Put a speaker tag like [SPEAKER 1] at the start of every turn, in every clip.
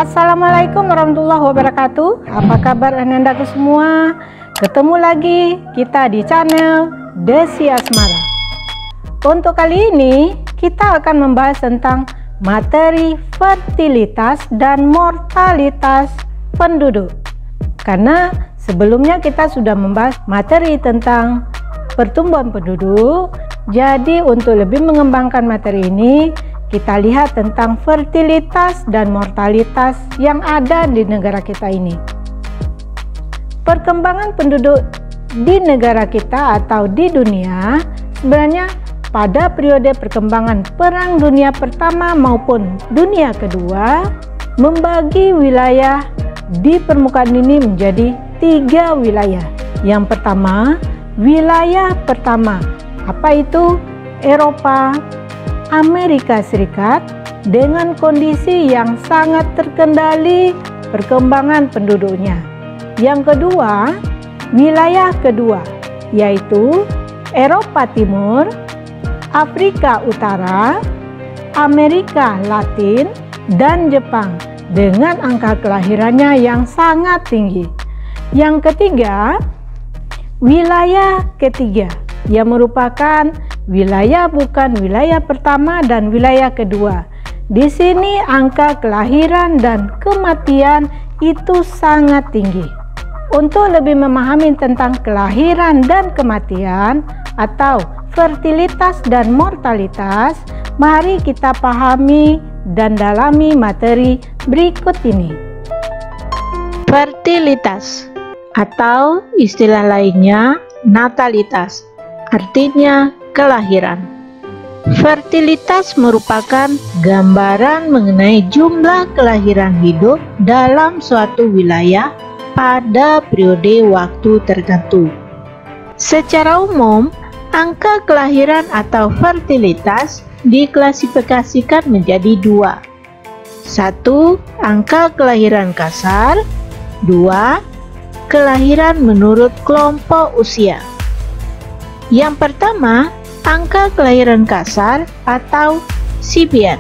[SPEAKER 1] Assalamualaikum warahmatullahi wabarakatuh. Apa kabar anandaku semua? Ketemu lagi kita di channel Desi Asmara. Untuk kali ini kita akan membahas tentang materi fertilitas dan mortalitas penduduk. Karena sebelumnya kita sudah membahas materi tentang pertumbuhan penduduk. Jadi untuk lebih mengembangkan materi ini, kita lihat tentang fertilitas dan mortalitas yang ada di negara kita ini. Perkembangan penduduk di negara kita atau di dunia sebenarnya pada periode perkembangan Perang Dunia Pertama maupun Dunia Kedua membagi wilayah di permukaan ini menjadi 3 wilayah. Yang pertama, wilayah pertama, apa itu? Eropa, Amerika Serikat dengan kondisi yang sangat terkendali perkembangan penduduknya. Yang kedua, wilayah kedua, yaitu Eropa Timur, Afrika Utara, Amerika Latin, dan Jepang dengan angka kelahirannya yang sangat tinggi. Yang ketiga, wilayah ketiga yang merupakan wilayah bukan wilayah pertama dan wilayah kedua. Di sini angka kelahiran dan kematian itu sangat tinggi. Untuk lebih memahami tentang kelahiran dan kematian atau fertilitas dan mortalitas, mari kita pahami dan dalami materi berikut ini. Fertilitas atau istilah lainnya natalitas, artinya kelahiran. Fertilitas merupakan gambaran mengenai jumlah kelahiran hidup dalam suatu wilayah pada periode waktu tertentu. Secara umum, angka kelahiran atau fertilitas diklasifikasikan menjadi 2. 1. Angka kelahiran kasar. 2. Kelahiran menurut kelompok usia. Yang pertama, angka kelahiran kasar atau Sibian.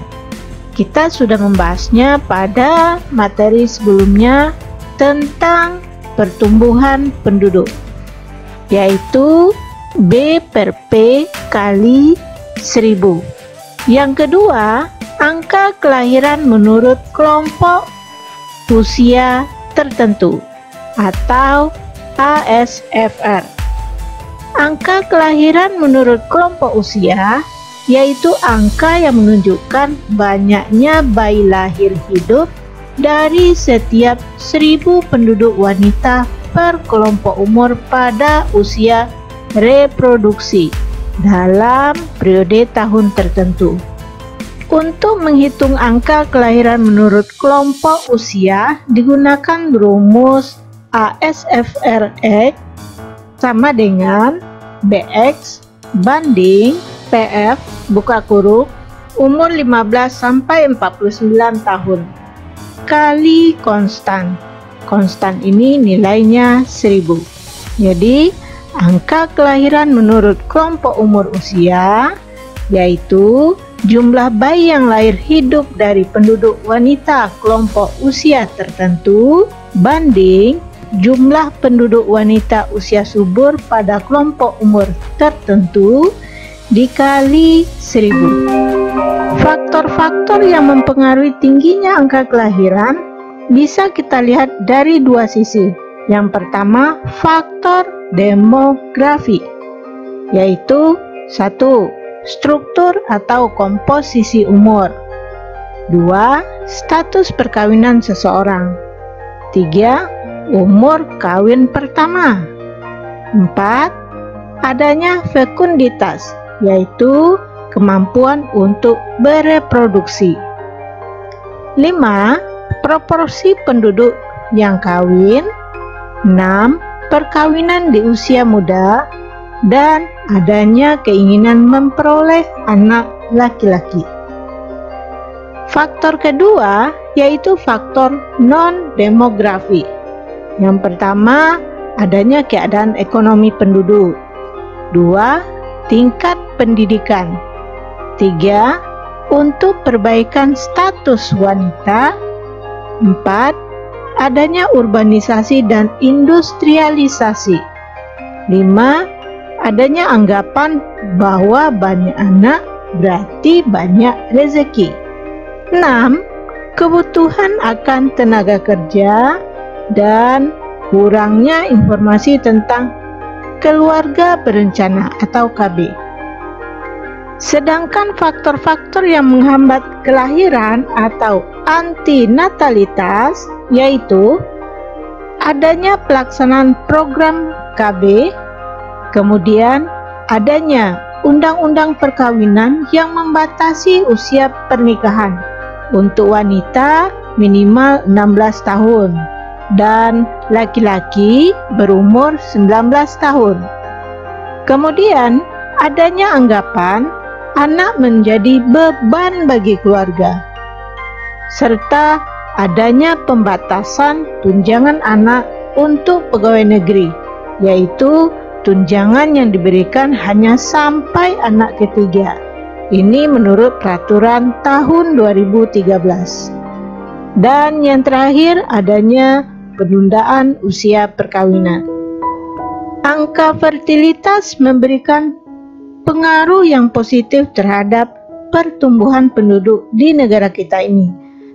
[SPEAKER 1] Kita sudah membahasnya pada materi sebelumnya tentang pertumbuhan penduduk, yaitu B per P kali 1000. Yang kedua, angka kelahiran menurut kelompok usia tertentu atau ASFR. Angka kelahiran menurut kelompok usia yaitu angka yang menunjukkan banyaknya bayi lahir hidup dari setiap 1000 penduduk wanita per kelompok umur pada usia reproduksi dalam periode tahun tertentu. Untuk menghitung angka kelahiran menurut kelompok usia digunakan rumus ASFRX sama dengan BX banding PF buka kurung umur 15 sampai 49 tahun kali konstan. Konstan ini nilainya 1000. Jadi angka kelahiran menurut kelompok umur usia yaitu jumlah bayi yang lahir hidup dari penduduk wanita kelompok usia tertentu banding jumlah penduduk wanita usia subur pada kelompok umur tertentu dikali 1000. Faktor-faktor yang mempengaruhi tingginya angka kelahiran bisa kita lihat dari 2 sisi. Yang pertama, faktor demografi, yaitu 1. Struktur atau komposisi umur. 2. Status perkawinan seseorang. 3. Umur kawin pertama. 4. Adanya fekunditas, yaitu kemampuan untuk bereproduksi. 5. Proporsi penduduk yang kawin. 6. Perkawinan di usia muda dan adanya keinginan memperoleh anak laki-laki. Faktor kedua yaitu faktor non-demografi. Yang pertama, adanya keadaan ekonomi penduduk. 2. Tingkat pendidikan. 3. Untuk perbaikan status wanita. 4. Adanya urbanisasi dan industrialisasi. 5. Adanya anggapan bahwa banyak anak berarti banyak rezeki. 6. Kebutuhan akan tenaga kerja dan kurangnya informasi tentang keluarga berencana atau KB. Sedangkan faktor-faktor yang menghambat kelahiran atau antinatalitas yaitu adanya pelaksanaan program KB, kemudian adanya undang-undang perkawinan yang membatasi usia pernikahan untuk wanita minimal 16 tahun dan laki-laki berumur 19 tahun. Kemudian adanya anggapan anak menjadi beban bagi keluarga, serta adanya pembatasan tunjangan anak untuk pegawai negeri, yaitu tunjangan yang diberikan hanya sampai anak ketiga. Ini menurut peraturan tahun 2013. Dan yang terakhir adanya penundaan usia perkawinan. Angka fertilitas memberikan pengaruh yang positif terhadap pertumbuhan penduduk di negara kita ini.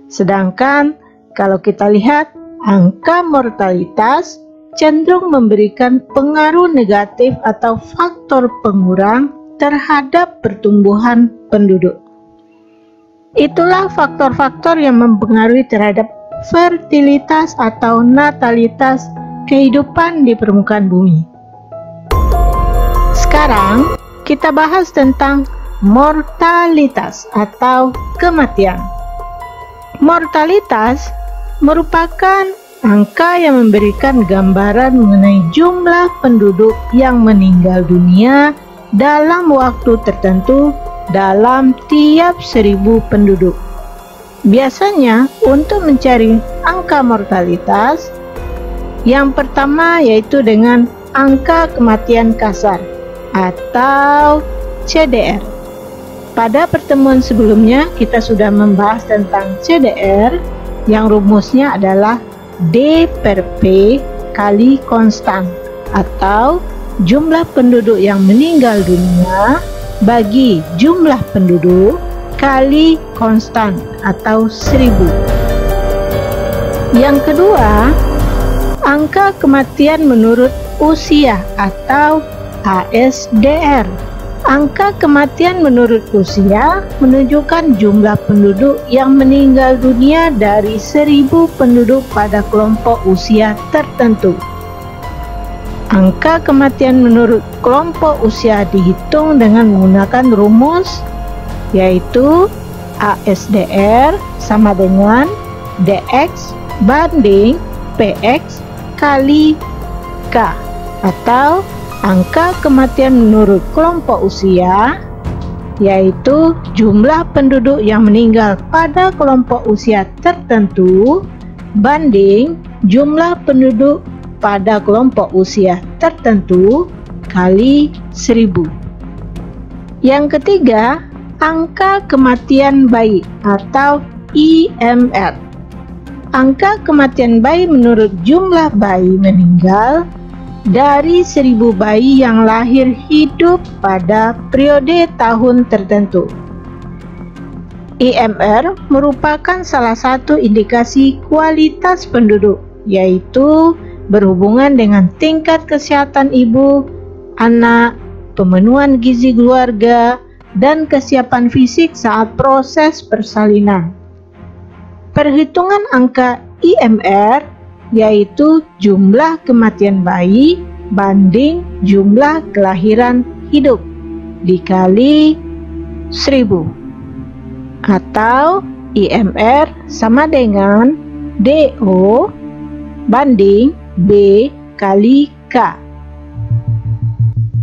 [SPEAKER 1] Sedangkan kalau kita lihat angka mortalitas cenderung memberikan pengaruh negatif atau faktor pengurang terhadap pertumbuhan penduduk. Itulah faktor-faktor yang mempengaruhi terhadap fertilitas atau natalitas kehidupan di permukaan bumi. Sekarang kita bahas tentang mortalitas atau kematian. Mortalitas merupakan angka yang memberikan gambaran mengenai jumlah penduduk yang meninggal dunia dalam waktu tertentu dalam tiap 1000 penduduk. Biasanya untuk mencari angka mortalitas, yang pertama yaitu dengan angka kematian kasar atau CDR. Pada pertemuan sebelumnya kita sudah membahas tentang CDR yang rumusnya adalah D per P kali konstan atau jumlah penduduk yang meninggal dunia bagi jumlah penduduk kali konstan atau 1000. Yang kedua, angka kematian menurut usia atau ASDR. Angka kematian menurut usia menunjukkan jumlah penduduk yang meninggal dunia dari 1000 penduduk pada kelompok usia tertentu. Angka kematian menurut kelompok usia dihitung dengan menggunakan rumus yaitu ASDR sama dengan DX banding PX kali K, atau angka kematian menurut kelompok usia yaitu jumlah penduduk yang meninggal pada kelompok usia tertentu banding jumlah penduduk pada kelompok usia tertentu kali 1000. Yang ketiga, angka kematian bayi atau IMR. Angka kematian bayi menurut jumlah bayi meninggal dari 1000 bayi yang lahir hidup pada periode tahun tertentu. IMR merupakan salah satu indikasi kualitas penduduk, yaitu berhubungan dengan tingkat kesehatan ibu, anak, pemenuhan gizi keluarga, dan kesiapan fisik saat proses persalinan. Perhitungan angka IMR yaitu jumlah kematian bayi banding jumlah kelahiran hidup dikali 1000, atau IMR sama dengan DO banding B kali K.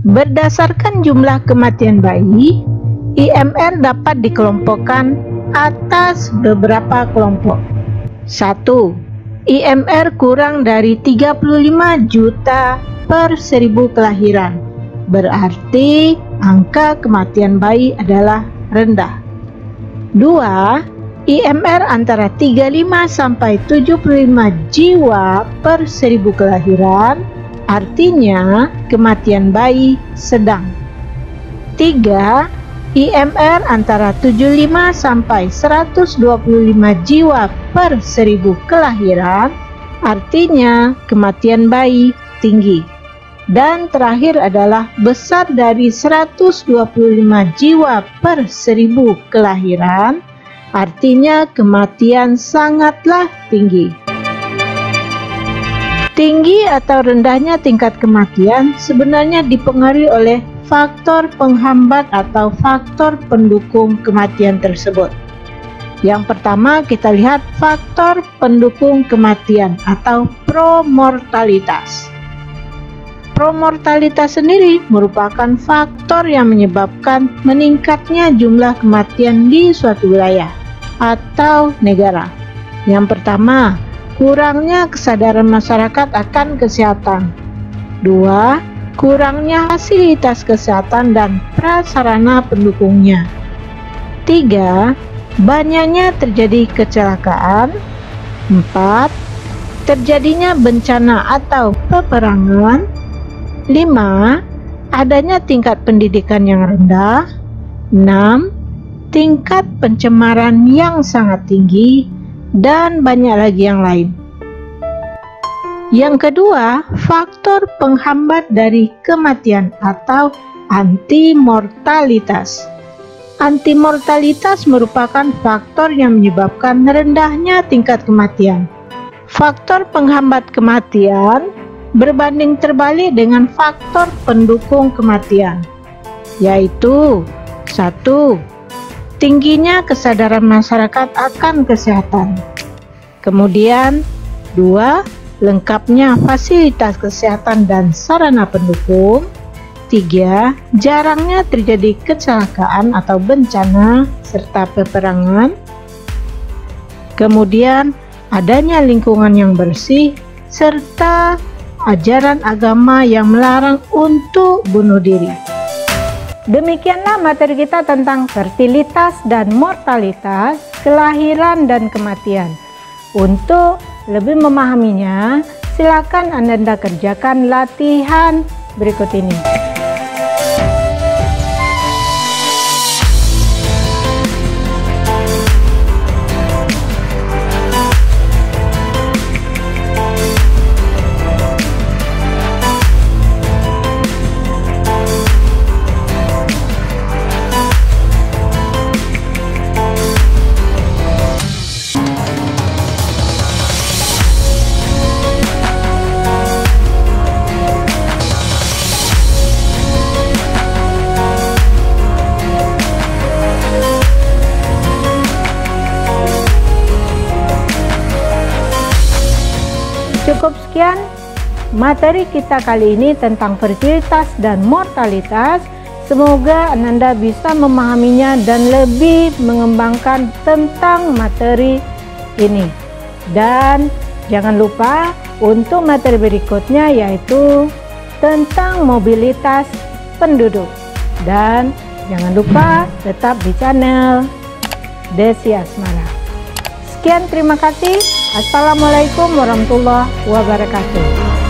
[SPEAKER 1] Berdasarkan jumlah kematian bayi, IMR dapat dikelompokkan atas beberapa kelompok. 1. IMR kurang dari 35 juta per 1000 kelahiran, berarti angka kematian bayi adalah rendah. 2. IMR antara 35 sampai 75 jiwa per 1000 kelahiran, artinya kematian bayi sedang. 3. IMR antara 75 sampai 125 jiwa per 1000 kelahiran, artinya kematian bayi tinggi. Dan terakhir adalah besar dari 125 jiwa per 1000 kelahiran, artinya kematian sangatlah tinggi. Tinggi atau rendahnya tingkat kematian sebenarnya dipengaruhi oleh faktor penghambat atau faktor pendukung kematian tersebut. Yang pertama, kita lihat faktor pendukung kematian atau promortalitas. Promortalitas sendiri merupakan faktor yang menyebabkan meningkatnya jumlah kematian di suatu wilayah atau negara. Yang pertama, kurangnya kesadaran masyarakat akan kesehatan. 2. Kurangnya fasilitas kesehatan dan prasarana pendukungnya. 3. Banyaknya terjadi kecelakaan. 4. Terjadinya bencana atau peperangan. 5. Adanya tingkat pendidikan yang rendah. 6. Tingkat pencemaran yang sangat tinggi, dan banyak lagi yang lain. Yang kedua, faktor penghambat dari kematian atau antimortalitas. Antimortalitas merupakan faktor yang menyebabkan rendahnya tingkat kematian. Faktor penghambat kematian berbanding terbalik dengan faktor pendukung kematian, yaitu 1. Tingginya kesadaran masyarakat akan kesehatan. Kemudian 2. Lengkapnya fasilitas kesehatan dan sarana pendukung. 3. Jarangnya terjadi kecelakaan atau bencana serta peperangan. Kemudian adanya lingkungan yang bersih serta ajaran agama yang melarang untuk bunuh diri. Demikianlah materi kita tentang fertilitas dan mortalitas, kelahiran dan kematian. Untuk lebih memahaminya, silakan Anda kerjakan latihan berikut ini. Cukup sekian materi kita kali ini tentang fertilitas dan mortalitas. Semoga Ananda bisa memahaminya dan lebih mengembangkan tentang materi ini. Dan jangan lupa untuk materi berikutnya, yaitu tentang mobilitas penduduk. Dan jangan lupa tetap di channel Desi Asmara. Sekian, terima kasih. Assalamualaikum warahmatullahi wabarakatuh.